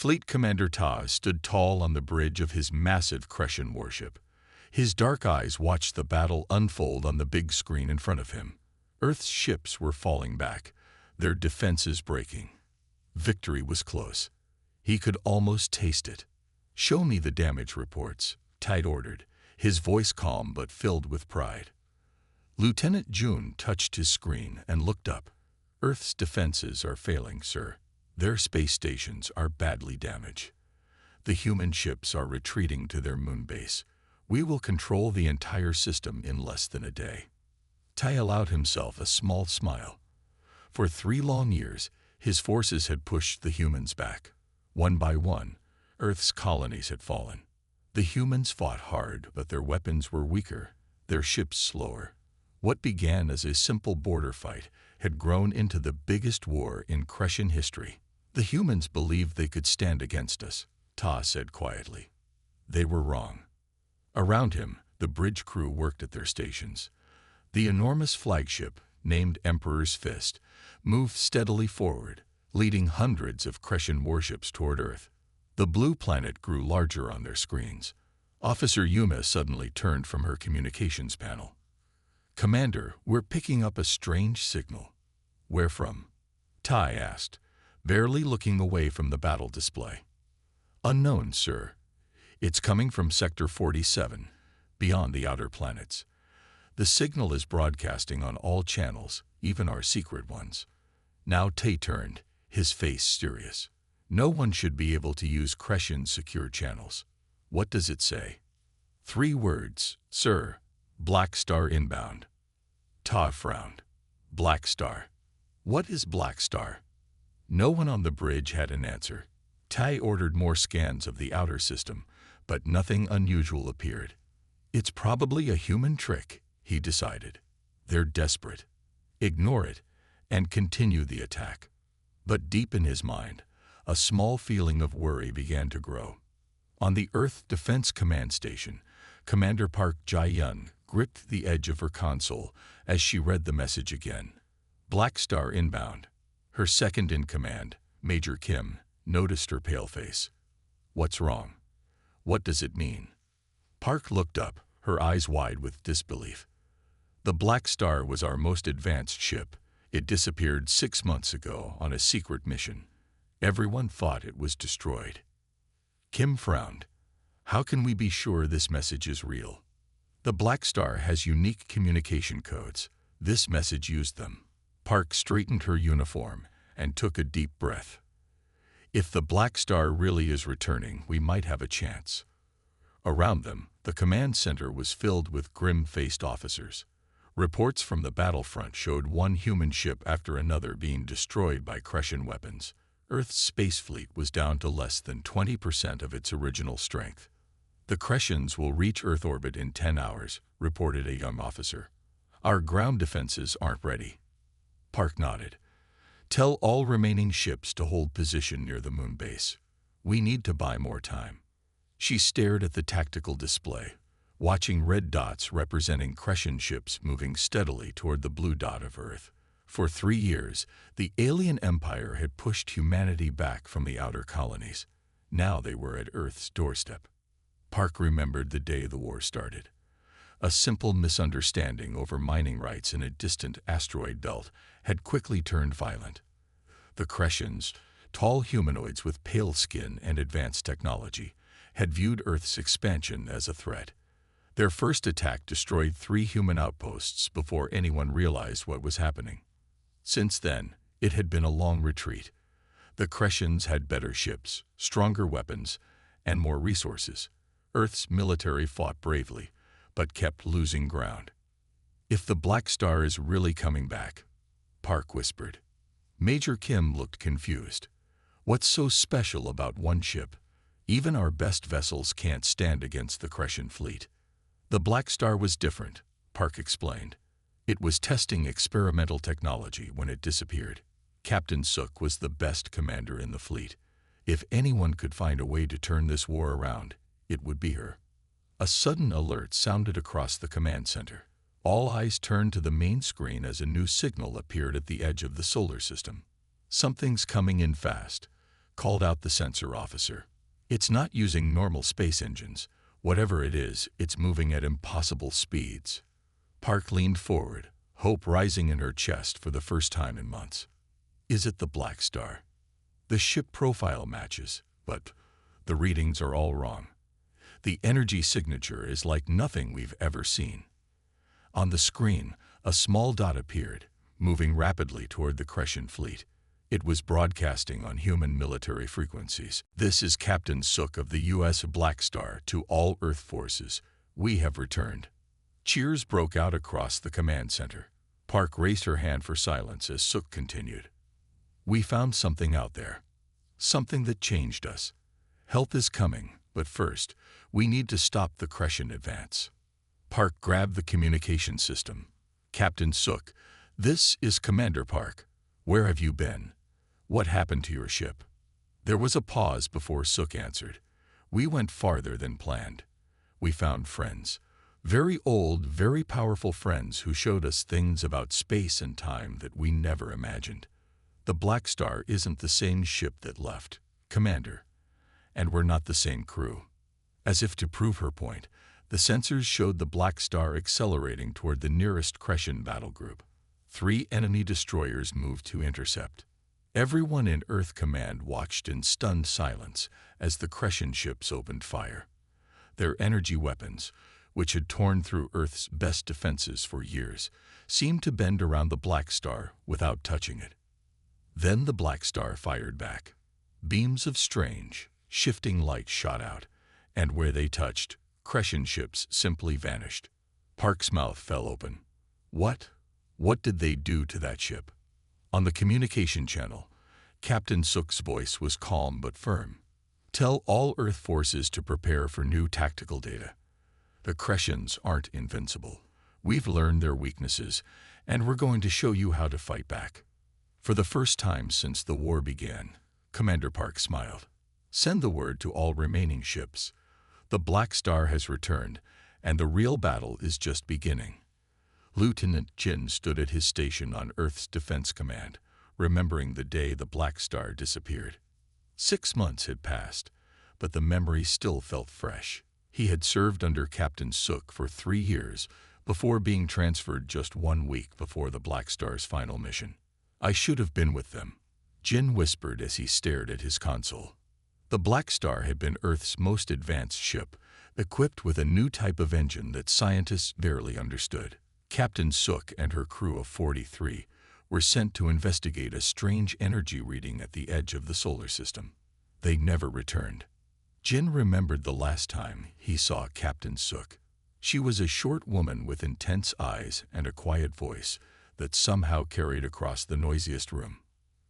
Fleet Commander Ta stood tall on the bridge of his massive Crescent warship. His dark eyes watched the battle unfold on the big screen in front of him. Earth's ships were falling back, their defenses breaking. Victory was close. He could almost taste it. "Show me the damage reports," Tide ordered, his voice calm but filled with pride. Lieutenant June touched his screen and looked up. "Earth's defenses are failing, sir. Their space stations are badly damaged. The human ships are retreating to their moon base. We will control the entire system in less than a day." Tai allowed himself a small smile. For 3 long years, his forces had pushed the humans back. One by one, Earth's colonies had fallen. The humans fought hard, but their weapons were weaker, their ships slower. What began as a simple border fight had grown into the biggest war in Crescent history. "The humans believed they could stand against us," Ta said quietly. They were wrong. Around him, the bridge crew worked at their stations. The enormous flagship, named Emperor's Fist, moved steadily forward, leading hundreds of Crescent warships toward Earth. The blue planet grew larger on their screens. Officer Yuma suddenly turned from her communications panel. "Commander, we're picking up a strange signal." "Where from?" Tai asked, barely looking away from the battle display. "Unknown, sir. It's coming from Sector 47, beyond the outer planets. The signal is broadcasting on all channels, even our secret ones." Now Tai turned, his face serious. "No one should be able to use Crescent's secure channels." "What does it say?" "3 words, sir. Blackstar inbound." Ta frowned. "Blackstar? What is Blackstar?" No one on the bridge had an answer. Tai ordered more scans of the outer system, but nothing unusual appeared. "It's probably a human trick," he decided. "They're desperate. Ignore it and continue the attack." But deep in his mind, a small feeling of worry began to grow. On the Earth Defense Command Station, Commander Park Jae-yun gripped the edge of her console as she read the message again. "Blackstar inbound." Her second in command, Major Kim, noticed her pale face. "What's wrong? What does it mean?" Park looked up, her eyes wide with disbelief. "The Blackstar was our most advanced ship. It disappeared 6 months ago on a secret mission. Everyone thought it was destroyed." Kim frowned. "How can we be sure this message is real?" "The Blackstar has unique communication codes. This message used them." Park straightened her uniform and took a deep breath. "If the Blackstar really is returning, we might have a chance." Around them, the command center was filled with grim-faced officers. Reports from the battlefront showed one human ship after another being destroyed by Crescent weapons. Earth's space fleet was down to less than 20% of its original strength. "The Crescents will reach Earth orbit in 10 hours, reported a young officer. "Our ground defenses aren't ready." Park nodded. "Tell all remaining ships to hold position near the moon base. We need to buy more time." She stared at the tactical display, watching red dots representing Crescent ships moving steadily toward the blue dot of Earth. For 3 years, the alien empire had pushed humanity back from the outer colonies. Now they were at Earth's doorstep. Park remembered the day the war started. A simple misunderstanding over mining rights in a distant asteroid belt had quickly turned violent. The Crescents, tall humanoids with pale skin and advanced technology, had viewed Earth's expansion as a threat. Their first attack destroyed 3 human outposts before anyone realized what was happening. Since then, it had been a long retreat. The Crescents had better ships, stronger weapons, and more resources. Earth's military fought bravely, but kept losing ground. "If the Blackstar is really coming back," Park whispered. Major Kim looked confused. "What's so special about one ship? Even our best vessels can't stand against the Crescent fleet." "The Blackstar was different," Park explained. "It was testing experimental technology when it disappeared. Captain Suk was the best commander in the fleet. If anyone could find a way to turn this war around, it would be her." A sudden alert sounded across the command center. All eyes turned to the main screen as a new signal appeared at the edge of the solar system. "Something's coming in fast. called out the sensor officer. "It's not using normal space engines. Whatever it is, it's moving at impossible speeds." Park leaned forward, hope rising in her chest for the first time in months. "Is it the Blackstar?" "The ship profile matches, but the readings are all wrong. The energy signature is like nothing we've ever seen." On the screen, a small dot appeared, moving rapidly toward the Crescent fleet. It was broadcasting on human military frequencies. "This is Captain Sook of the USS Blackstar to all Earth forces. We have returned." Cheers broke out across the command center. Park raised her hand for silence as Sook continued. "We found something out there. Something that changed us. Help is coming, but first, we need to stop the Crescent advance." Park grabbed the communication system. "Captain Sook, this is Commander Park. Where have you been? What happened to your ship?" There was a pause before Sook answered. "We went farther than planned. We found friends. Very old, very powerful friends who showed us things about space and time that we never imagined. The Blackstar isn't the same ship that left, Commander. And we're not the same crew." As if to prove her point, the sensors showed the Blackstar accelerating toward the nearest Crescent battle group. 3 enemy destroyers moved to intercept. Everyone in Earth Command watched in stunned silence as the Crescent ships opened fire. Their energy weapons, which had torn through Earth's best defenses for years, seemed to bend around the Blackstar without touching it. Then the Blackstar fired back. Beams of strange, shifting light shot out, and where they touched, Crescent ships simply vanished. Park's mouth fell open. What did they do to that ship? On the communication channel, Captain Sook's voice was calm but firm. "Tell all Earth forces to prepare for new tactical data. The Crescents aren't invincible. We've learned their weaknesses, and we're going to show you how to fight back." For the first time since the war began, Commander Park smiled. "Send the word to all remaining ships. The Blackstar has returned, and the real battle is just beginning." Lieutenant Jin stood at his station on Earth's Defense Command, remembering the day the Blackstar disappeared. 6 months had passed, but the memory still felt fresh. He had served under Captain Sook for 3 years before being transferred just 1 week before the Blackstar's final mission. "I should have been with them," Jin whispered as he stared at his console. The Blackstar had been Earth's most advanced ship, equipped with a new type of engine that scientists barely understood. Captain Sook and her crew of 43 were sent to investigate a strange energy reading at the edge of the solar system. They never returned. Jin remembered the last time he saw Captain Sook. She was a short woman with intense eyes and a quiet voice that somehow carried across the noisiest room.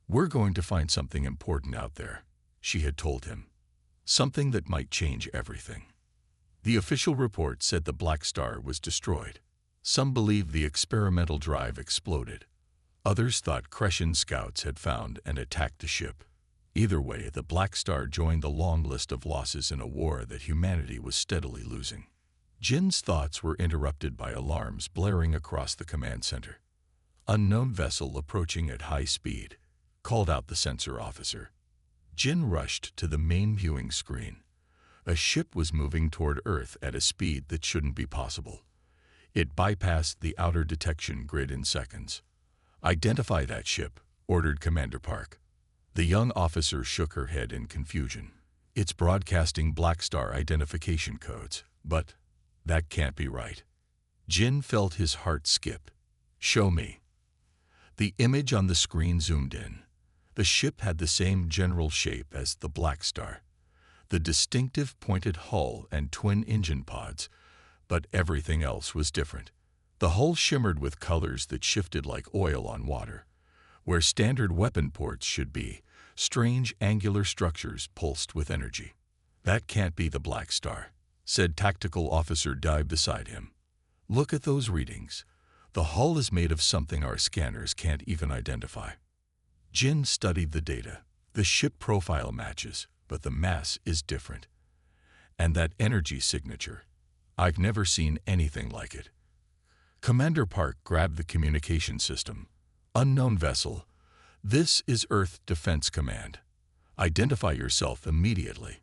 "We're going to find something important out there," she had told him. "Something that might change everything." The official report said the Blackstar was destroyed. Some believed the experimental drive exploded. Others thought Crescent scouts had found and attacked the ship. Either way, the Blackstar joined the long list of losses in a war that humanity was steadily losing. Jin's thoughts were interrupted by alarms blaring across the command center. "Unknown vessel approaching at high speed," called out the sensor officer. Jin rushed to the main viewing screen. A ship was moving toward Earth at a speed that shouldn't be possible. It bypassed the outer detection grid in seconds. "Identify that ship," ordered Commander Park. The young officer shook her head in confusion. "It's broadcasting Blackstar identification codes, but that can't be right." Jin felt his heart skip. "Show me." The image on the screen zoomed in. The ship had the same general shape as the Blackstar, the distinctive pointed hull and twin engine pods, but everything else was different. The hull shimmered with colors that shifted like oil on water. Where standard weapon ports should be, strange angular structures pulsed with energy. "That can't be the Blackstar," said Tactical Officer Dai beside him. "Look at those readings. The hull is made of something our scanners can't even identify." Jin studied the data. The ship profile matches, but the mass is different. And that energy signature, I've never seen anything like it. Commander Park grabbed the communication system. "Unknown vessel. This is Earth Defense Command. Identify yourself immediately."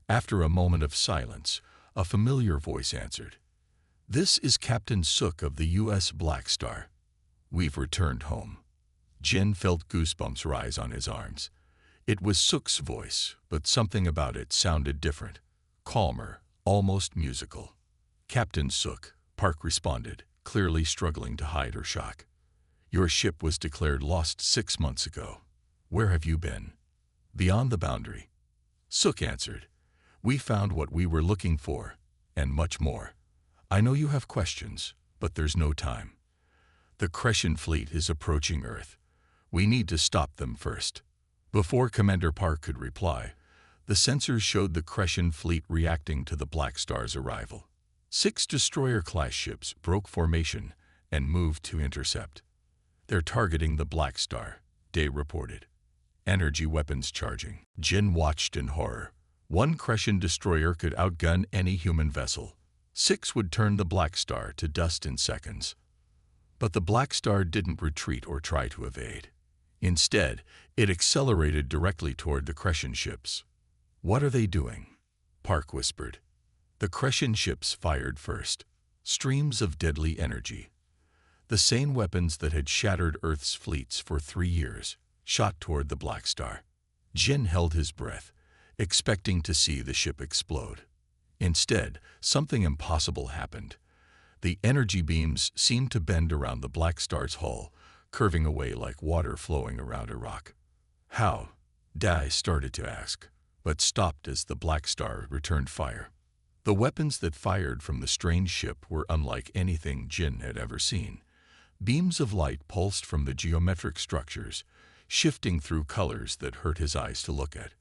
After a moment of silence, a familiar voice answered. "This is Captain Sook of the USS Blackstar. We've returned home." Jin felt goosebumps rise on his arms. It was Sook's voice, but something about it sounded different, calmer, almost musical. "Captain Sook," Park responded, clearly struggling to hide her shock. "Your ship was declared lost 6 months ago. Where have you been?" "Beyond the boundary." Sook answered. "We found what we were looking for, and much more. I know you have questions, but there's no time. The Crescent fleet is approaching Earth. We need to stop them first." Before Commander Park could reply, the sensors showed the Crescent fleet reacting to the Blackstar's arrival. 6 destroyer-class ships broke formation and moved to intercept. "They're targeting the Blackstar," Day reported. "Energy weapons charging." Jin watched in horror. 1 Crescent destroyer could outgun any human vessel. 6 would turn the Blackstar to dust in seconds. But the Blackstar didn't retreat or try to evade. Instead, it accelerated directly toward the Crescent ships. "What are they doing?" Park whispered. The Crescent ships fired first. Streams of deadly energy. The same weapons that had shattered Earth's fleets for 3 years shot toward the Blackstar. Jin held his breath, expecting to see the ship explode. Instead, something impossible happened. The energy beams seemed to bend around the Blackstar's hull, curving away like water flowing around a rock. "How?" Dai started to ask, but stopped as the Blackstar returned fire. The weapons that fired from the strange ship were unlike anything Jin had ever seen. Beams of light pulsed from the geometric structures, shifting through colors that hurt his eyes to look at.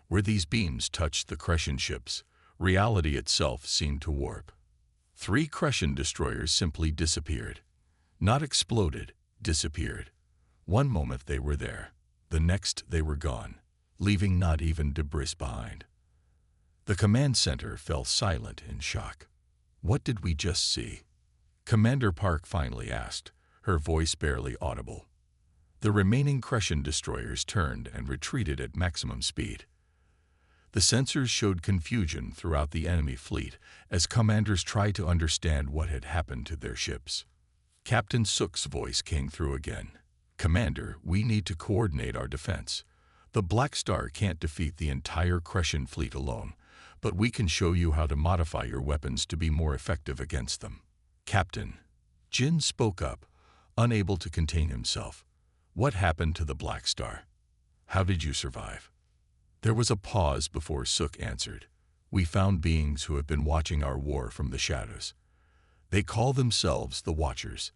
Where these beams touched the Crescent ships, reality itself seemed to warp. 3 Crescent destroyers simply disappeared. Not exploded, disappeared. One moment they were there, the next they were gone, leaving not even debris behind. The command center fell silent in shock. "What did we just see?" Commander Park finally asked, her voice barely audible. The remaining Crescent destroyers turned and retreated at maximum speed. The sensors showed confusion throughout the enemy fleet as commanders tried to understand what had happened to their ships. Captain Sook's voice came through again. "Commander, we need to coordinate our defense. The Blackstar can't defeat the entire Crescent fleet alone, but we can show you how to modify your weapons to be more effective against them." "Captain," Jin spoke up, unable to contain himself. "What happened to the Blackstar? How did you survive?" There was a pause before Sook answered. "We found beings who have been watching our war from the shadows. They call themselves the Watchers.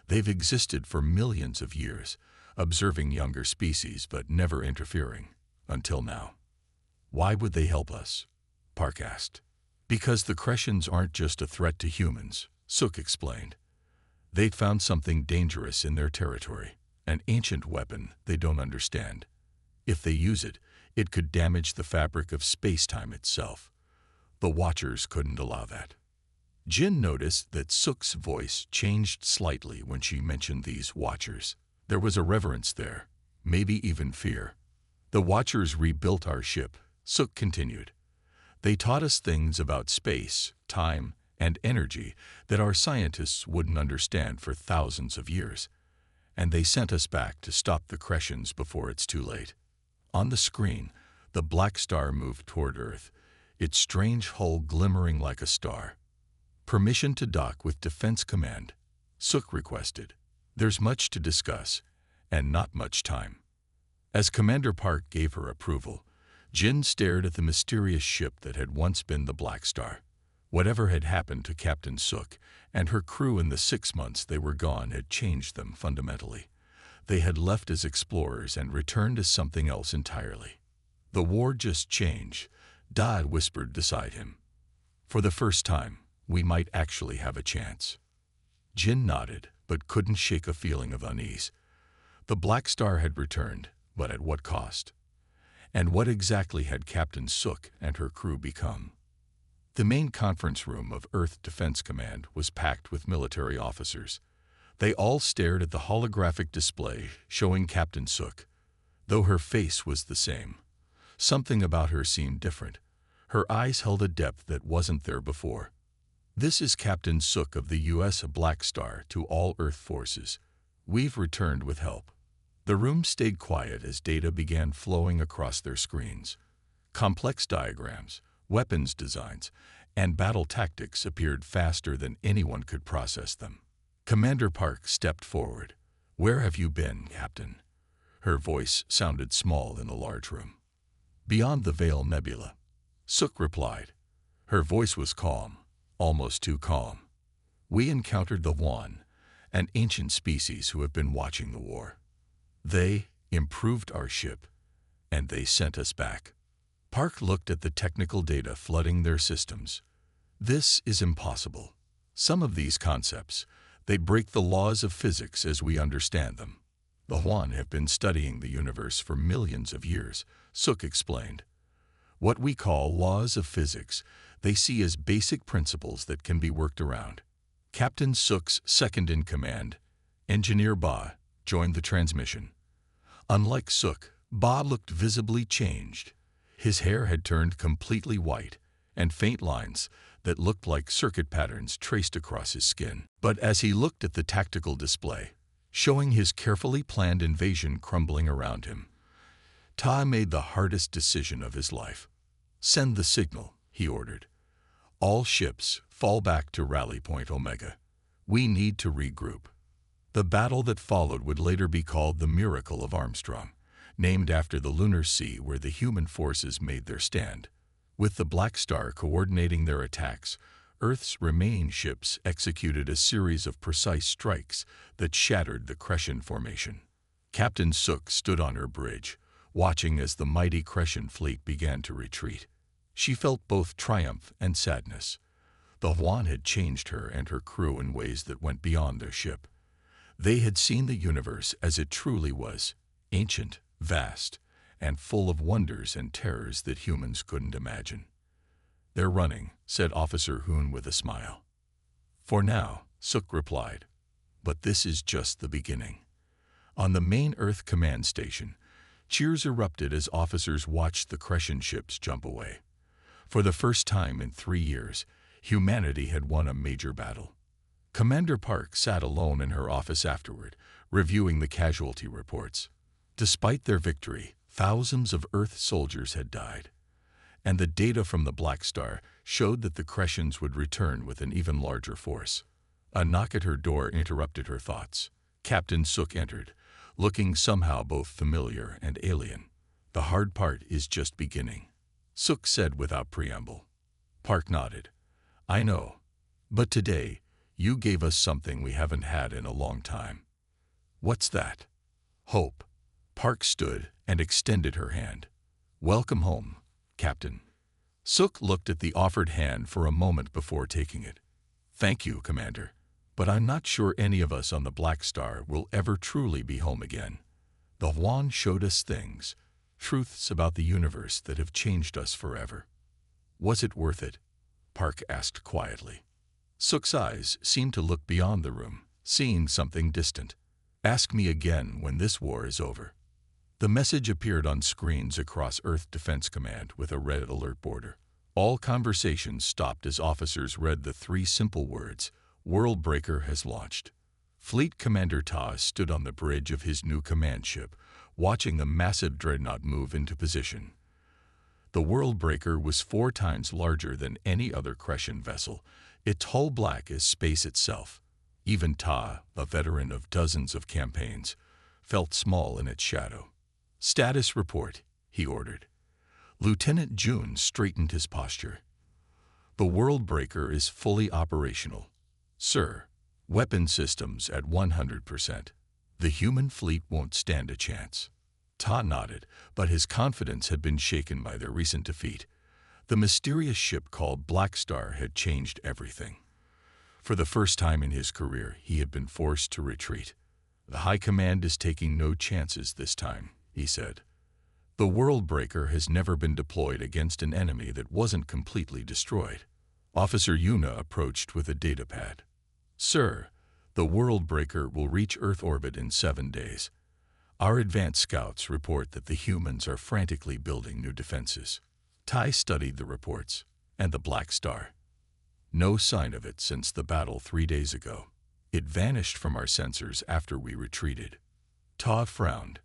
They've existed for millions of years, observing younger species but never interfering, until now." "Why would they help us?" Park asked. "Because the Crescents aren't just a threat to humans," Sook explained. "They'd found something dangerous in their territory, an ancient weapon they don't understand. If they use it, it could damage the fabric of space-time itself. The Watchers couldn't allow that." Jin noticed that Sook's voice changed slightly when she mentioned these Watchers. There was a reverence there, maybe even fear. "The Watchers rebuilt our ship," Sook continued. "They taught us things about space, time, and energy that our scientists wouldn't understand for thousands of years. And they sent us back to stop the Crescents before it's too late." On the screen, the Blackstar moved toward Earth, its strange hull glimmering like a star. "Permission to dock with Defense Command," Sook requested. "There's much to discuss, and not much time." As Commander Park gave her approval, Jin stared at the mysterious ship that had once been the Blackstar. Whatever had happened to Captain Sook and her crew in the 6 months they were gone had changed them fundamentally. They had left as explorers and returned as something else entirely. "The war just changed," Dodd whispered beside him. "For the first time, we might actually have a chance." Jin nodded, but couldn't shake a feeling of unease. The Blackstar had returned, but at what cost? And what exactly had Captain Sook and her crew become? The main conference room of Earth Defense Command was packed with military officers. They all stared at the holographic display showing Captain Sook. though her face was the same. Something about her seemed different. Her eyes held a depth that wasn't there before. "This is Captain Sook of the USS Blackstar to all Earth forces. We've returned with help." The room stayed quiet as data began flowing across their screens. Complex diagrams, weapons designs, and battle tactics appeared faster than anyone could process them. Commander Park stepped forward. "Where have you been, Captain?" Her voice sounded small in the large room. "Beyond the Veil Nebula," Sook replied. Her voice was calm, almost too calm. "We encountered the Wan, an ancient species who have been watching the war. They improved our ship, and they sent us back." Park looked at the technical data flooding their systems. "This is impossible. Some of these concepts, they break the laws of physics as we understand them." "The Huan have been studying the universe for millions of years," Sook explained. "What we call laws of physics, they see as basic principles that can be worked around." Captain Sook's second-in-command, Engineer Ba, joined the transmission. Unlike Sook, Ba looked visibly changed. His hair had turned completely white, and faint lines that looked like circuit patterns traced across his skin. But as he looked at the tactical display, showing his carefully planned invasion crumbling around him, Ta made the hardest decision of his life. "Send the signal," he ordered. "All ships fall back to Rally Point Omega. We need to regroup." The battle that followed would later be called the Miracle of Armstrong, named after the lunar sea where the human forces made their stand. With the Blackstar coordinating their attacks, Earth's remaining ships executed a series of precise strikes that shattered the Crescent formation. Captain Sook stood on her bridge, watching as the mighty Crescent fleet began to retreat. She felt both triumph and sadness. The Huan had changed her and her crew in ways that went beyond their ship. They had seen the universe as it truly was, ancient, vast, and full of wonders and terrors that humans couldn't imagine. "They're running," said Officer Hoon with a smile. "For now," Sook replied. "But this is just the beginning." On the main Earth command station, cheers erupted as officers watched the Crescent ships jump away. For the first time in 3 years, humanity had won a major battle. Commander Park sat alone in her office afterward, reviewing the casualty reports. Despite their victory, thousands of Earth soldiers had died, and the data from the Blackstar showed that the Crescents would return with an even larger force. A knock at her door interrupted her thoughts. Captain Sook entered, looking somehow both familiar and alien. "The hard part is just beginning," Sook said without preamble. Park nodded. "I know, but today you gave us something we haven't had in a long time." "What's that?" "Hope." Park stood and extended her hand. "Welcome home, Captain." Sook looked at the offered hand for a moment before taking it. "Thank you, Commander, but I'm not sure any of us on the Blackstar will ever truly be home again. The Huan showed us things, truths about the universe that have changed us forever." "Was it worth it?" Park asked quietly. Sook's eyes seemed to look beyond the room, seeing something distant. "Ask me again when this war is over." The message appeared on screens across Earth Defense Command with a red alert border. All conversations stopped as officers read the 3 simple words, "World Breaker has launched." Fleet Commander Ta stood on the bridge of his new command ship, watching the massive dreadnought move into position. The World Breaker was 4 times larger than any other Crescent vessel, its hull black as space itself. Even Ta, a veteran of dozens of campaigns, felt small in its shadow. "Status report," he ordered. Lieutenant June straightened his posture. "The World Breaker is fully operational, sir. Weapon systems at 100%. The human fleet won't stand a chance." Ta nodded, but his confidence had been shaken by their recent defeat. The mysterious ship called Blackstar had changed everything. For the first time in his career, he had been forced to retreat. "The High Command is taking no chances this time," he said. "The World Breaker has never been deployed against an enemy that wasn't completely destroyed." Officer Yuna approached with a datapad. "Sir, the World Breaker will reach Earth orbit in 7 days. Our advanced scouts report that the humans are frantically building new defenses. Ty studied the reports, and the Blackstar. No sign of it since the battle 3 days ago. It vanished from our sensors after we retreated. Ta frowned.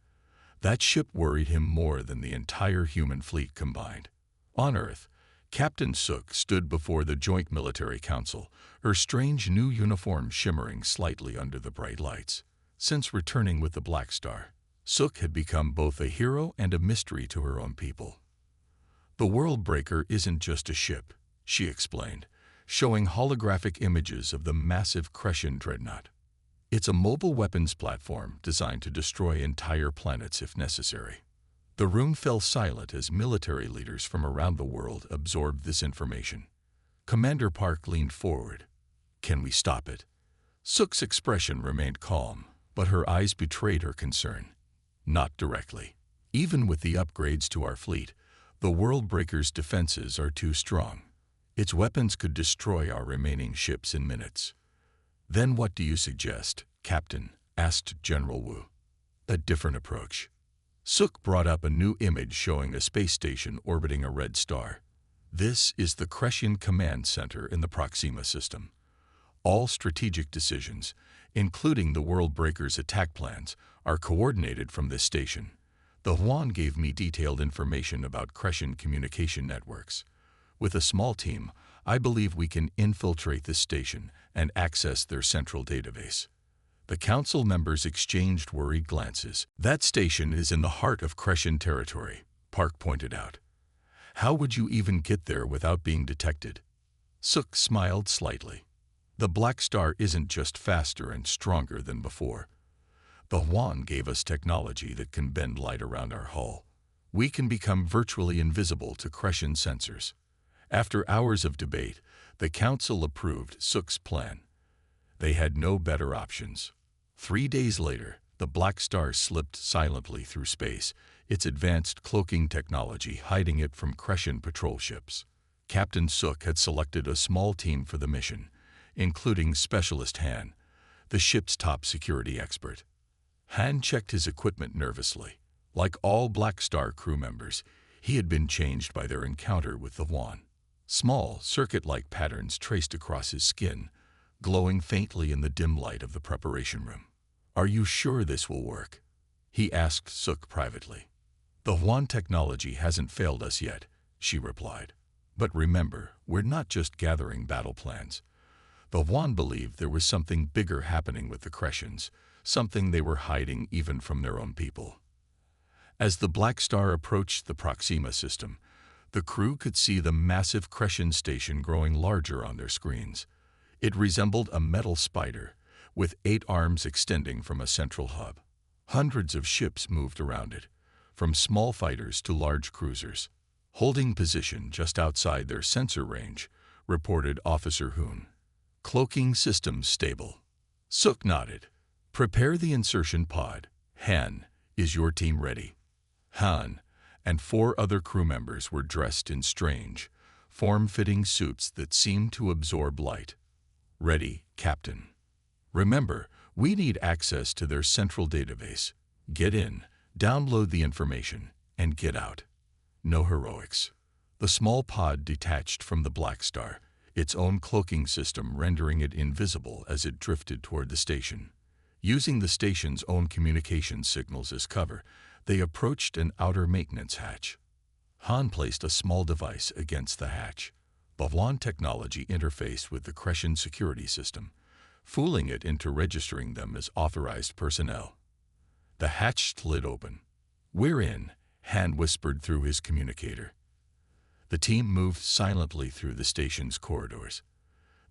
That ship worried him more than the entire human fleet combined. On Earth, Captain Sook stood before the Joint Military Council, her strange new uniform shimmering slightly under the bright lights. Since returning with the Blackstar, Sook had become both a hero and a mystery to her own people. The World Breaker isn't just a ship, she explained, showing holographic images of the massive Crescent dreadnought. It's a mobile weapons platform designed to destroy entire planets if necessary. The room fell silent as military leaders from around the world absorbed this information. Commander Park leaned forward. "Can we stop it?" Sook's expression remained calm, but her eyes betrayed her concern. Not directly. Even with the upgrades to our fleet, the World Breaker's defenses are too strong. Its weapons could destroy our remaining ships in minutes. "Then what do you suggest, Captain?" asked General Wu. "A different approach." Sook brought up a new image showing a space station orbiting a red star. This is the Crescent Command Center in the Proxima system. All strategic decisions, including the World Breaker's attack plans, are coordinated from this station. The Huan gave me detailed information about Crescent communication networks. With a small team, I believe we can infiltrate this station and access their central database. The council members exchanged worried glances. "That station is in the heart of Crescent territory," Park pointed out. "How would you even get there without being detected?" Sook smiled slightly. "The Blackstar isn't just faster and stronger than before. The Huan gave us technology that can bend light around our hull. We can become virtually invisible to Crescent sensors." After hours of debate, the council approved Sook's plan. They had no better options. 3 days later, the Blackstar slipped silently through space, its advanced cloaking technology hiding it from Crescent patrol ships. Captain Sook had selected a small team for the mission, including Specialist Han, the ship's top security expert. Han checked his equipment nervously. Like all Blackstar crew members, he had been changed by their encounter with the Huan. Small, circuit-like patterns traced across his skin, glowing faintly in the dim light of the preparation room. "Are you sure this will work?" he asked Sook privately. "The Huan technology hasn't failed us yet," she replied. "But remember, we're not just gathering battle plans. The Huan believed there was something bigger happening with the Crescents, something they were hiding even from their own people." As the Blackstar approached the Proxima system, the crew could see the massive Crescent station growing larger on their screens. It resembled a metal spider, with 8 arms extending from a central hub. Hundreds of ships moved around it, from small fighters to large cruisers. "Holding position just outside their sensor range," reported Officer Hoon. "Cloaking systems stable." Sook nodded. "Prepare the insertion pod. Han, is your team ready?" Han and 4 other crew members were dressed in strange, form-fitting suits that seemed to absorb light. "Ready, Captain." "Remember, we need access to their central database. Get in, download the information, and get out. No heroics." The small pod detached from the Blackstar, its own cloaking system rendering it invisible as it drifted toward the station. Using the station's own communication signals as cover, they approached an outer maintenance hatch. Han placed a small device against the hatch. The Huan technology interfaced with the Crescent security system, fooling it into registering them as authorized personnel. The hatch slid open. "We're in," Han whispered through his communicator. The team moved silently through the station's corridors.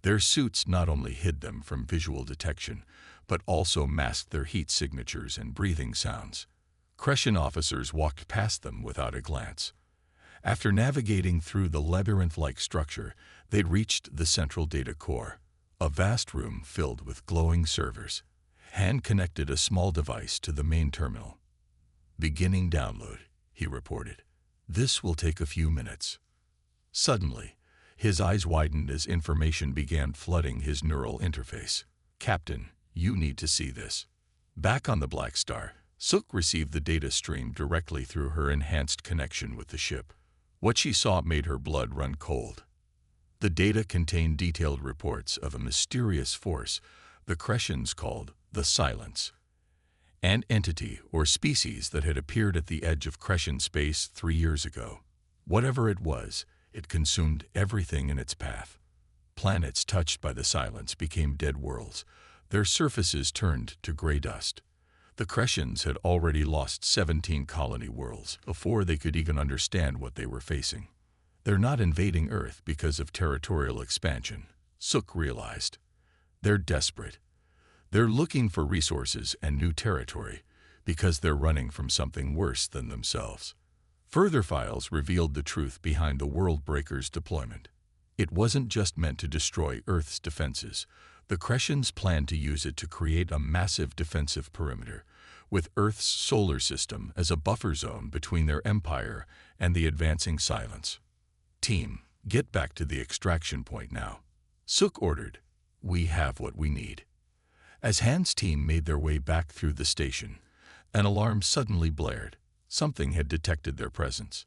Their suits not only hid them from visual detection, but also masked their heat signatures and breathing sounds. Crescent officers walked past them without a glance. After navigating through the labyrinth-like structure, they'd reached the central data core, a vast room filled with glowing servers. Han connected a small device to the main terminal. "Beginning download," he reported. "This will take a few minutes." Suddenly, his eyes widened as information began flooding his neural interface. "Captain, you need to see this." Back on the Blackstar, Sook received the data stream directly through her enhanced connection with the ship. What she saw made her blood run cold. The data contained detailed reports of a mysterious force the Cretans called the Silence, an entity or species that had appeared at the edge of Cretan space 3 years ago. Whatever it was, it consumed everything in its path. Planets touched by the Silence became dead worlds. Their surfaces turned to gray dust. The Cretans had already lost 17 colony worlds before they could even understand what they were facing. They're not invading Earth because of territorial expansion, Sook realized. They're desperate. They're looking for resources and new territory because they're running from something worse than themselves. Further files revealed the truth behind the World Breaker's deployment. It wasn't just meant to destroy Earth's defenses. The Cretans planned to use it to create a massive defensive perimeter, with Earth's solar system as a buffer zone between their empire and the advancing Silence. Team, get back to the extraction point now, Sook ordered. We have what we need. As Han's team made their way back through the station, an alarm suddenly blared. Something had detected their presence.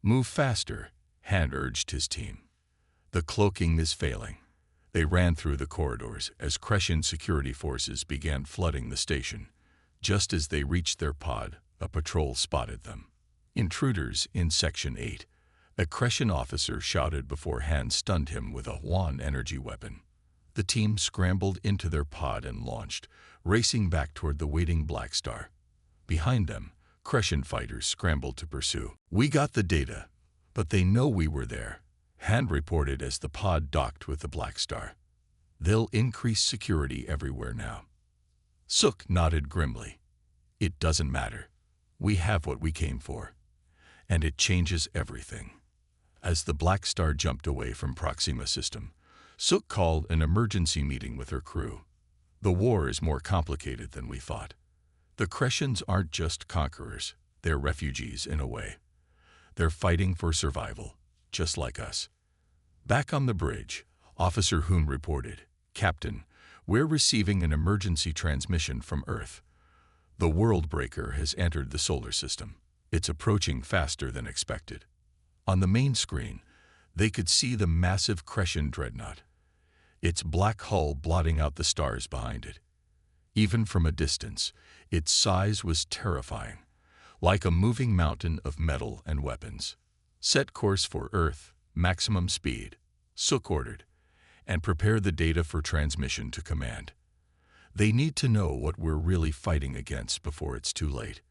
Move faster, Han urged his team. The cloaking is failing. They ran through the corridors as Cretan security forces began flooding the station. Just as they reached their pod, a patrol spotted them. Intruders in Section 8. A Cretan officer shouted before Han stunned him with a HFY energy weapon. The team scrambled into their pod and launched, racing back toward the waiting Blackstar. Behind them, Cretan fighters scrambled to pursue. We got the data, but they know we were there, Han reported as the pod docked with the Blackstar. They'll increase security everywhere now. Sook nodded grimly. It doesn't matter. We have what we came for. And it changes everything. As the Blackstar jumped away from Proxima System, Sook called an emergency meeting with her crew. The war is more complicated than we thought. The Cretans aren't just conquerors, they're refugees in a way. They're fighting for survival, just like us. Back on the bridge, Officer Hoon reported, Captain, we're receiving an emergency transmission from Earth. The World Breaker has entered the solar system. It's approaching faster than expected. On the main screen, they could see the massive Cretan dreadnought, its black hull blotting out the stars behind it. Even from a distance, its size was terrifying, like a moving mountain of metal and weapons. Set course for Earth, maximum speed, Sook ordered, and prepare the data for transmission to command. They need to know what we're really fighting against before it's too late.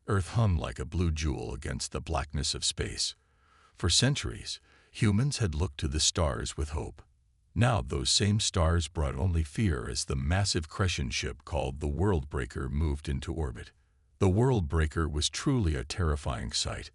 Earth hung like a blue jewel against the blackness of space. For centuries, humans had looked to the stars with hope. Now those same stars brought only fear as the massive Cretan ship called the World Breaker moved into orbit. The World Breaker was truly a terrifying sight.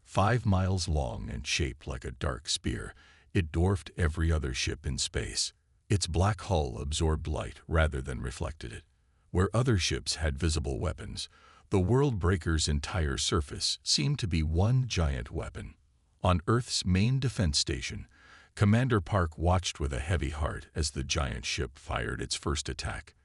5 miles long and shaped like a dark spear, it dwarfed every other ship in space. Its black hull absorbed light rather than reflected it. Where other ships had visible weapons, the World Breaker's entire surface seemed to be one giant weapon. On Earth's main defense station, Commander Park watched with a heavy heart as the giant ship fired its first attack.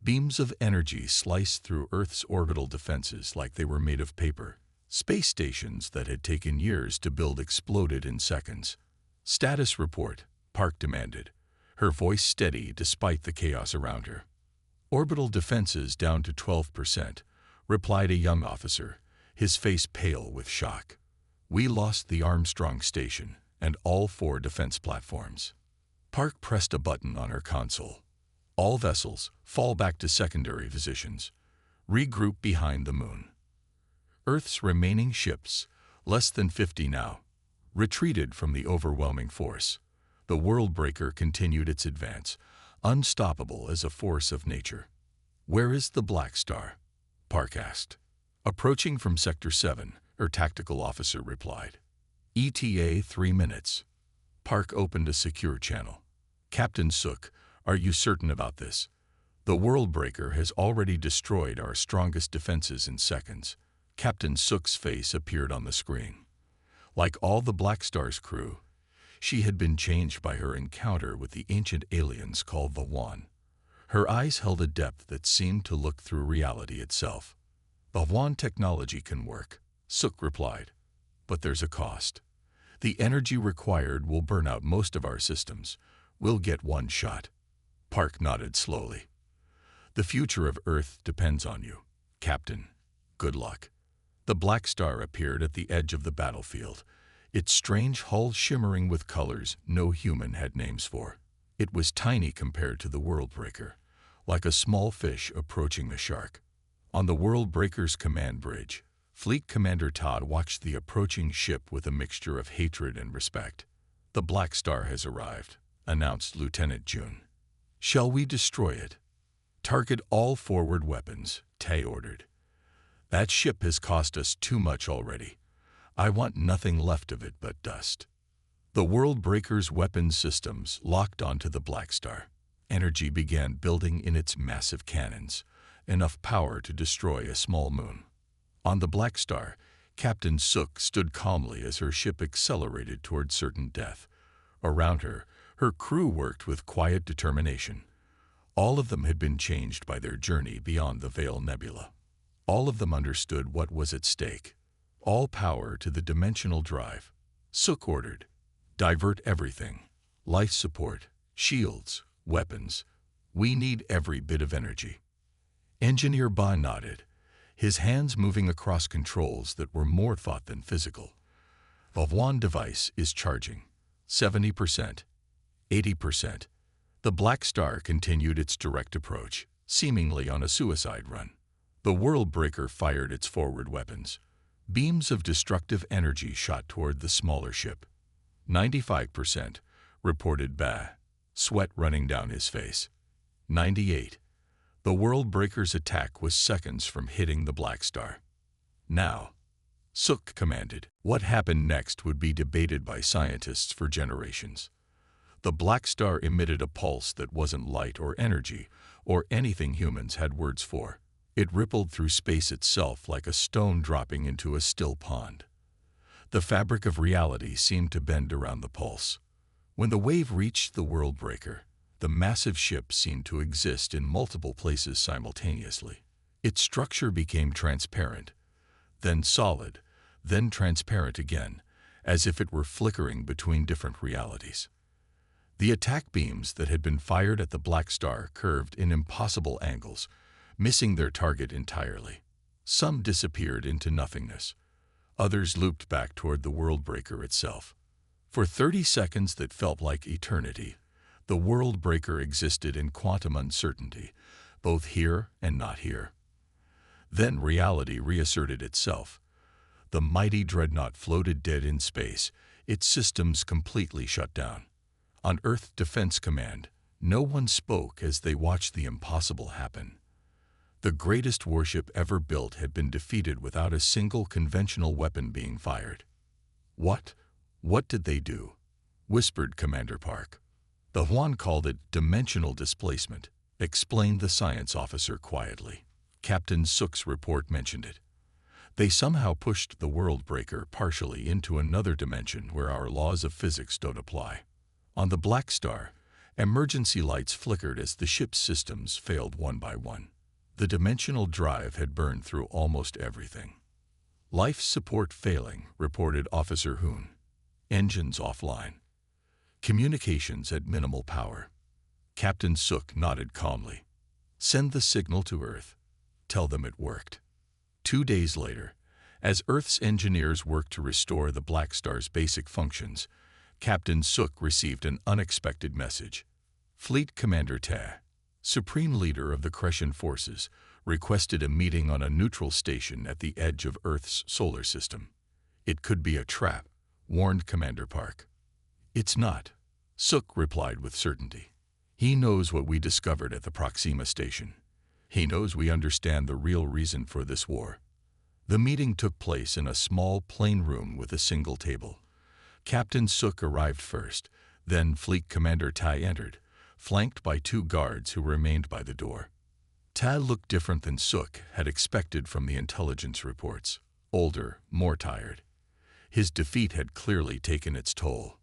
Beams of energy sliced through Earth's orbital defenses like they were made of paper. Space stations that had taken years to build exploded in seconds. Status report, Park demanded, her voice steady despite the chaos around her. Orbital defenses down to 12%, replied a young officer, his face pale with shock. We lost the Armstrong station and all 4 defense platforms. Park pressed a button on her console. All vessels, fall back to secondary positions. Regroup behind the moon. Earth's remaining ships, less than 50 now, retreated from the overwhelming force. The World Breaker continued its advance, unstoppable as a force of nature. Where is the Blackstar? Park asked. Approaching from Sector 7, her tactical officer replied. ETA 3 minutes. Park opened a secure channel. Captain Sook, are you certain about this? The World Breaker has already destroyed our strongest defenses in seconds. Captain Sook's face appeared on the screen. Like all the Blackstar's crew, she had been changed by her encounter with the ancient aliens called the Wan. Her eyes held a depth that seemed to look through reality itself. The Hwan technology can work, Suk replied, but there's a cost. The energy required will burn out most of our systems. We'll get one shot. Park nodded slowly. The future of Earth depends on you, Captain. Good luck. The Blackstar appeared at the edge of the battlefield, its strange hull shimmering with colors no human had names for. It was tiny compared to the Worldbreaker, like a small fish approaching the shark. On the Worldbreaker's command bridge, Fleet Commander Todd watched the approaching ship with a mixture of hatred and respect. The Blackstar has arrived, announced Lieutenant June. Shall we destroy it? Target all forward weapons, Tay ordered. That ship has cost us too much already. I want nothing left of it but dust. The Worldbreaker's weapons systems locked onto the Blackstar. Energy began building in its massive cannons, enough power to destroy a small moon. On the Blackstar, Captain Suk stood calmly as her ship accelerated toward certain death. Around her, her crew worked with quiet determination. All of them had been changed by their journey beyond the Veil Nebula. All of them understood what was at stake. All power to the dimensional drive. Suk ordered, divert everything. Life support, shields, weapons. We need every bit of energy. Engineer Ba nodded, his hands moving across controls that were more thought than physical. The Hwan device is charging. 70%. 80%. The Blackstar continued its direct approach, seemingly on a suicide run. The Worldbreaker fired its forward weapons. Beams of destructive energy shot toward the smaller ship. 95%, reported Ba, sweat running down his face. 98. The Worldbreaker's attack was seconds from hitting the Blackstar. Now, Suk commanded. What happened next would be debated by scientists for generations. The Blackstar emitted a pulse that wasn't light or energy, or anything humans had words for. It rippled through space itself like a stone dropping into a still pond. The fabric of reality seemed to bend around the pulse. When the wave reached the Worldbreaker, the massive ship seemed to exist in multiple places simultaneously. Its structure became transparent, then solid, then transparent again, as if it were flickering between different realities. The attack beams that had been fired at the Blackstar curved in impossible angles, missing their target entirely. Some disappeared into nothingness. Others looped back toward the Worldbreaker itself. For 30 seconds that felt like eternity, the Worldbreaker existed in quantum uncertainty, both here and not here. Then reality reasserted itself. The mighty dreadnought floated dead in space, its systems completely shut down. On Earth Defense Command, no one spoke as they watched the impossible happen. The greatest warship ever built had been defeated without a single conventional weapon being fired. What did they do? Whispered Commander Park. The Hwan called it dimensional displacement, explained the science officer quietly. Captain Suk's report mentioned it. They somehow pushed the Worldbreaker partially into another dimension where our laws of physics don't apply. On the Blackstar, emergency lights flickered as the ship's systems failed one by one. The dimensional drive had burned through almost everything. Life support failing, reported Officer Hoon. Engines offline. Communications at minimal power. Captain Suk nodded calmly. Send the signal to Earth. Tell them it worked. 2 days later, as Earth's engineers worked to restore the Blackstar's basic functions, Captain Suk received an unexpected message. Fleet Commander Ta, Supreme Leader of the Crescent Forces, requested a meeting on a neutral station at the edge of Earth's solar system. It could be a trap, warned Commander Park. It's not, Suk replied with certainty. He knows what we discovered at the Proxima station. He knows we understand the real reason for this war. The meeting took place in a small, plain room with a single table. Captain Suk arrived first, then Fleet Commander Tai entered, flanked by 2 guards who remained by the door. Tai looked different than Suk had expected from the intelligence reports. Older, more tired. His defeat had clearly taken its toll.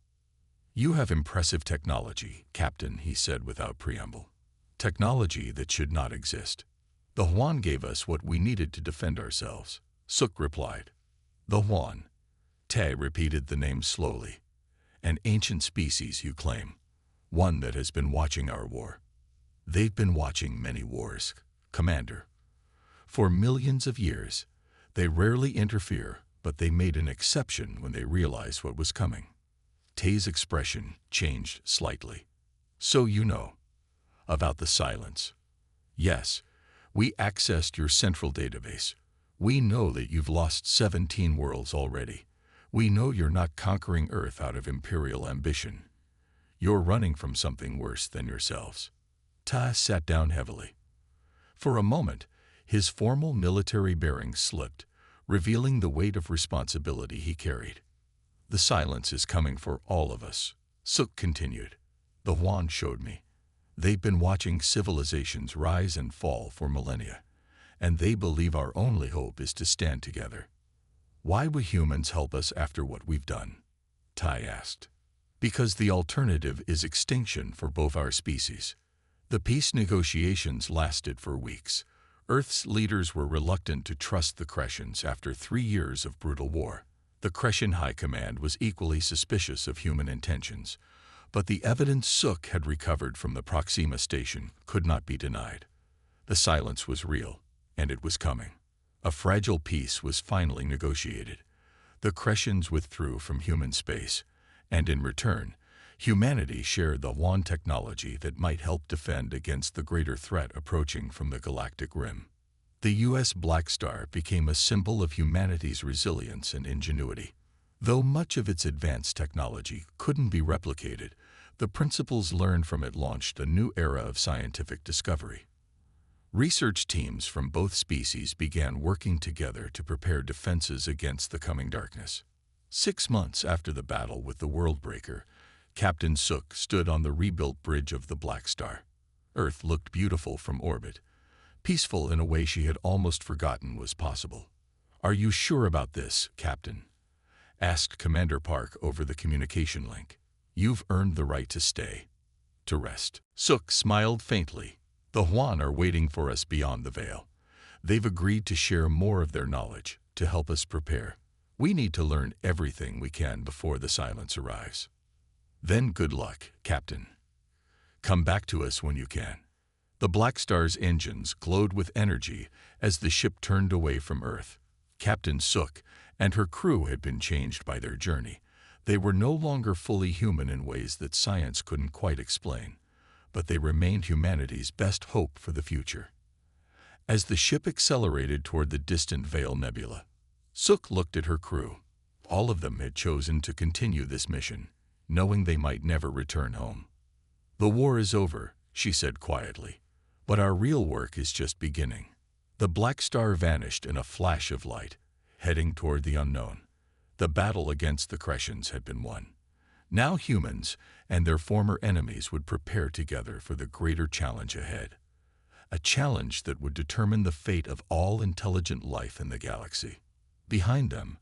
You have impressive technology, Captain, he said without preamble. Technology that should not exist. The Huan gave us what we needed to defend ourselves, Suk replied. The Huan. Te repeated the name slowly. An ancient species, you claim. One that has been watching our war. They've been watching many wars, Commander. For millions of years, they rarely interfere, but they made an exception when they realized what was coming. Te's expression changed slightly. So you know about the silence. Yes, we accessed your central database. We know that you've lost 17 worlds already. We know you're not conquering Earth out of imperial ambition. You're running from something worse than yourselves. Ta sat down heavily. For a moment, his formal military bearings slipped, revealing the weight of responsibility he carried. The silence is coming for all of us, Suk continued. The Huan showed me. They've been watching civilizations rise and fall for millennia, and they believe our only hope is to stand together. Why would humans help us after what we've done? Tai asked. Because the alternative is extinction for both our species. The peace negotiations lasted for weeks. Earth's leaders were reluctant to trust the Cretans after 3 years of brutal war. The Cretan High Command was equally suspicious of human intentions, but the evidence Suk had recovered from the Proxima station could not be denied. The silence was real, and it was coming. A fragile peace was finally negotiated. The Cretans withdrew from human space, and in return, humanity shared the Huan technology that might help defend against the greater threat approaching from the galactic rim. The USS Blackstar became a symbol of humanity's resilience and ingenuity. Though much of its advanced technology couldn't be replicated, the principles learned from it launched a new era of scientific discovery. Research teams from both species began working together to prepare defenses against the coming darkness. 6 months after the battle with the Worldbreaker, Captain Suk stood on the rebuilt bridge of the Blackstar. Earth looked beautiful from orbit, peaceful in a way she had almost forgotten was possible. "Are you sure about this, Captain?" asked Commander Park over the communication link. "You've earned the right to stay, to rest." Suk smiled faintly. The Huan are waiting for us beyond the veil. They've agreed to share more of their knowledge, to help us prepare. We need to learn everything we can before the silence arrives. Then good luck, Captain. Come back to us when you can. The Blackstar's engines glowed with energy as the ship turned away from Earth. Captain Suk and her crew had been changed by their journey. They were no longer fully human in ways that science couldn't quite explain, but they remained humanity's best hope for the future. As the ship accelerated toward the distant Veil Nebula, Suk looked at her crew. All of them had chosen to continue this mission, knowing they might never return home. "The war is over," she said quietly, "but our real work is just beginning." The Blackstar vanished in a flash of light, heading toward the unknown. The battle against the Cretans had been won. Now humans and their former enemies would prepare together for the greater challenge ahead. A challenge that would determine the fate of all intelligent life in the galaxy. Behind them,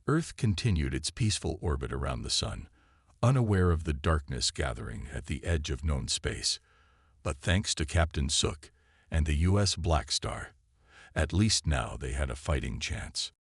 Earth continued its peaceful orbit around the sun, unaware of the darkness gathering at the edge of known space. But thanks to Captain Suk and the USS Blackstar, at least now they had a fighting chance.